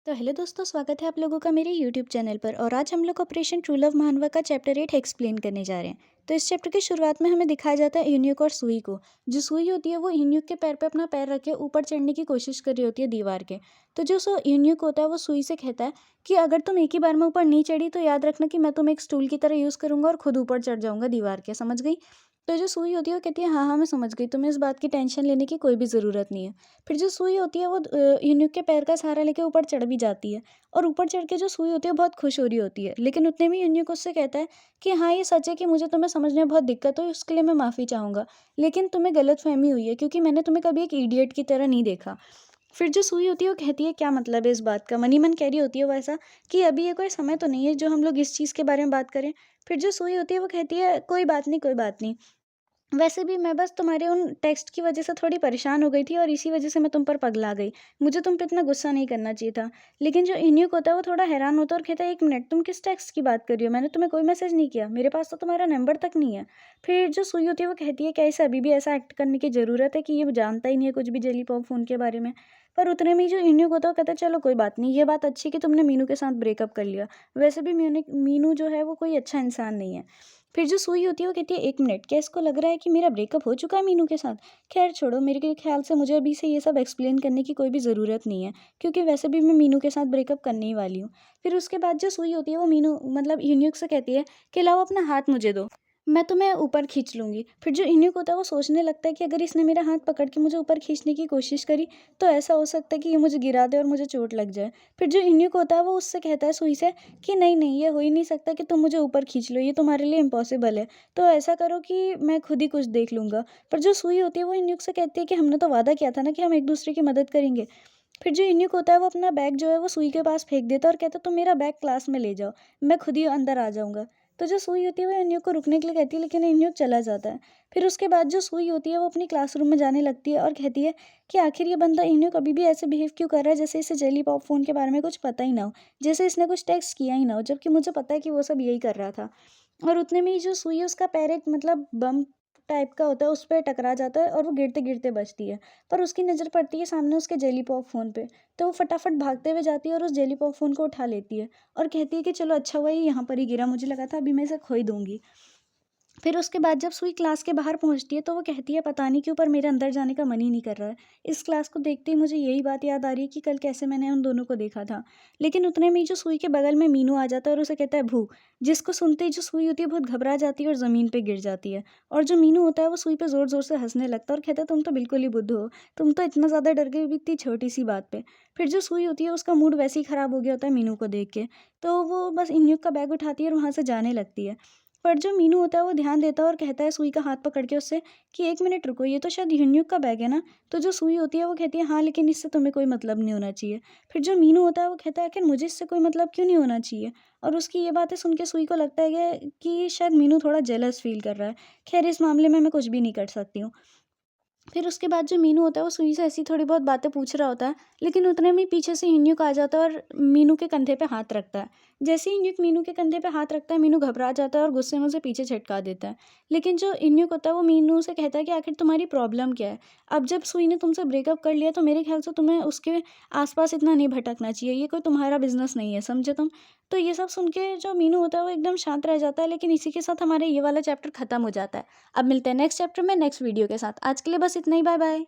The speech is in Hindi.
तो हेलो दोस्तों, स्वागत है आप लोगों का मेरे यूट्यूब चैनल पर। और आज हम लोग ऑपरेशन ट्रू लव महानवा का चैप्टर 8 एक्सप्लेन करने जा रहे हैं। तो इस चैप्टर की शुरुआत में हमें दिखाया जाता है यून्यूक और सुई को। जो सुई होती है वो यून्यूक के पैर पे अपना पैर रख के ऊपर चढ़ने की कोशिश कर रही होती है दीवार के। तो जो यून्यूक होता है वो सुई से कहता है कि अगर तुम एक ही बार में ऊपर नहीं चढ़ी तो याद रखना कि मैं तुम्हें एक स्टूल की तरह यूज़ करूंगा और खुद ऊपर चढ़ जाऊंगा दीवार के। समझ गई? तो जो सुई होती है वो कहती है हाँ हाँ मैं समझ गई, तुम्हें इस बात की टेंशन लेने की कोई भी ज़रूरत नहीं है। फिर जो सुई होती है वो यून्यूक के पैर का सहारा लेके ऊपर चढ़ भी जाती है। और ऊपर चढ़ के जो सुई होती है बहुत खुश हो रही होती है। लेकिन उतने में यून्यूक उससे कहता है कि हाँ ये सच है कि मुझे तुम्हें समझने में बहुत दिक्कत हुई, उसके लिए मैं माफ़ी चाहूँगा। लेकिन तुम्हें गलतफहमी हुई है क्योंकि मैंने तुम्हें कभी एक इडियट की तरह नहीं देखा। फिर जो सुई होती है वो कहती है क्या मतलब है इस बात का? मनी मन कह रही होती है वो ऐसा कि अभी ये कोई समय तो नहीं है जो हम लोग इस चीज़ के बारे में बात करें। फिर जो सुई होती है वो कहती है कोई बात नहीं, कोई बात नहीं। वैसे भी मैं बस तुम्हारे उन टेक्स्ट की वजह से थोड़ी परेशान हो गई थी और इसी वजह से मैं तुम पर पगला गई। मुझे तुम पे इतना गुस्सा नहीं करना चाहिए था। लेकिन जो इन्यूक होता है वो थोड़ा हैरान होता है और कहता है 1 मिनट, तुम किस टेक्स्ट की बात कर रही हो? मैंने तुम्हें कोई मैसेज नहीं किया। मेरे पास तो तुम्हारा नंबर तक नहीं है। फिर जो सुई होती है वो कहती है क्या इसे अभी भी ऐसा एक्ट करने की ज़रूरत है कि ये जानता ही नहीं है कुछ भी जेली पॉप फ़ोन के बारे में? पर उतने में ही जो इन्यूक होता है वो कहता है चलो कोई बात नहीं, ये बात अच्छी कि तुमने मीनू के साथ ब्रेकअप कर लिया। वैसे भी मीनू जो है वो कोई अच्छा इंसान नहीं है। फिर जो सुई होती है वो कहती है 1 मिनट, क्या इसको लग रहा है कि मेरा ब्रेकअप हो चुका है मीनू के साथ? खैर छोड़ो, मेरे के ख्याल से मुझे अभी से ये सब एक्सप्लेन करने की कोई भी ज़रूरत नहीं है, क्योंकि वैसे भी मैं मीनू के साथ ब्रेकअप करने ही वाली हूँ। फिर उसके बाद जो सुई होती है वो मीनू मतलब यून्यूक से कहती है कि लाओ अपना हाथ मुझे दो, मैं तुम्हें ऊपर खींच लूँगी। फिर जो यून्यूक होता है वो सोचने लगता है कि अगर इसने मेरा हाथ पकड़ के मुझे ऊपर खींचने की कोशिश करी तो ऐसा हो सकता है कि ये मुझे गिरा दे और मुझे चोट लग जाए। फिर जो यून्यूक होता है वो उससे कहता है सुई से कि नहीं नहीं, ये हो ही नहीं सकता कि तुम मुझे ऊपर खींच लो, ये तुम्हारे लिए इम्पॉसिबल है। तो ऐसा करो कि मैं खुद ही कुछ देख लूँगा। पर जो सुई होती है वो यून्यूक से कहती है कि हमने तो वादा किया था ना कि हम एक दूसरे की मदद करेंगे। फिर जो यून्यूक होता है वो अपना बैग जो है वो सुई के पास फेंक देता है और कहता है तुम मेरा बैग क्लास में ले जाओ, मैं खुद ही अंदर आ जाऊँगा। तो जो सुई होती है वो यून्यूक को रुकने के लिए कहती है, लेकिन यून्यूक चला जाता है। फिर उसके बाद जो सुई होती है वो अपनी क्लासरूम में जाने लगती है और कहती है कि आखिर ये बंदा यून्यूक अभी भी ऐसे बिहेव क्यों कर रहा है जैसे इसे जेली पॉप फ़ोन के बारे में कुछ पता ही ना हो, जैसे इसने कुछ टेक्स्ट किया ही ना हो, जबकि मुझे पता है कि वो सब यही कर रहा था। और उतने में ही जो सुई है उसका पैर एक मतलब बम टाइप का होता है, उस पे टकरा जाता है और वो गिरते-गिरते बचती है। पर उसकी नज़र पड़ती है सामने उसके जेली पॉप फ़ोन पे, तो वो फटाफट भागते हुए जाती है और उस जेली पॉप फ़ोन को उठा लेती है और कहती है कि चलो अच्छा हुआ ये यहाँ पर ही गिरा, मुझे लगा था अभी मैं इसे खो ही दूँगी। फिर उसके बाद जब सुई क्लास के बाहर पहुँचती है तो वो कहती है पता नहीं क्यों पर मेरे अंदर जाने का मन ही नहीं कर रहा है। इस क्लास को देखते ही मुझे यही बात याद आ रही है कि कल कैसे मैंने उन दोनों को देखा था। लेकिन उतने में ही जो सुई के बगल में मीनू आ जाता है और उसे कहता है भू, जिसको सुनते ही जो सुई होती है बहुत घबरा जाती है और ज़मीन पे गिर जाती है। और जो मीनू होता है वो सुई पे ज़ोर-ज़ोर से हँसने लगता है और कहता है तुम तो बिल्कुल ही बुद्धू हो। तुम तो इतना ज़्यादा डर गई भी इतनी छोटी-सी बात पे। फिर जो सुई होती है उसका मूड वैसे ही ख़राब हो गया होता है मीनू को देख के। तो वो बस इन्हीं का बैग उठाती है और वहाँ से जाने लगती है। पर जो मीनू होता है वो ध्यान देता है और कहता है सुई का हाथ पकड़ के उससे कि 1 मिनट रुको, ये तो शायद ह्यून्यूक का बैग है ना? तो जो सुई होती है वो कहती है हाँ, लेकिन इससे तुम्हें कोई मतलब नहीं होना चाहिए। फिर जो मीनू होता है वो कहता है आखिर मुझे इससे कोई मतलब क्यों नहीं होना चाहिए? और उसकी ये बातें सुन के सुई को लगता है कि शायद मीनू थोड़ा जेलस फ़ील कर रहा है। ख़ैर इस मामले में मैं कुछ भी नहीं कर सकती हूँ। फिर उसके बाद जो मीनू होता है वो सुई से ऐसी थोड़ी बहुत बातें पूछ रहा होता है, लेकिन उतने में ही पीछे से यून्यूक आ जाता है और मीनू के कंधे पे हाथ रखता है। जैसे ही यून्यूक मीनू के कंधे पे हाथ रखता है, मीनू घबरा जाता है और गुस्से में उसे पीछे झटका देता है। लेकिन जो यून्यूक होता है वो मीनू से कहता है कि आखिर तुम्हारी प्रॉब्लम क्या है? अब जब सुई ने तुमसे ब्रेकअप कर लिया तो मेरे ख्याल से तुम्हें उसके आस-पास इतना नहीं भटकना चाहिए, ये कोई तुम्हारा बिज़नेस नहीं है, समझे तुम? तो ये सब सुन के जो मीनू होता है वो एकदम शांत रह जाता है, लेकिन इसी के साथ हमारा ये वाला चैप्टर खत्म हो जाता है। अब मिलते हैं नेक्स्ट चैप्टर में नेक्स्ट वीडियो के साथ। आज के लिए बस इतना ही, बाय बाय।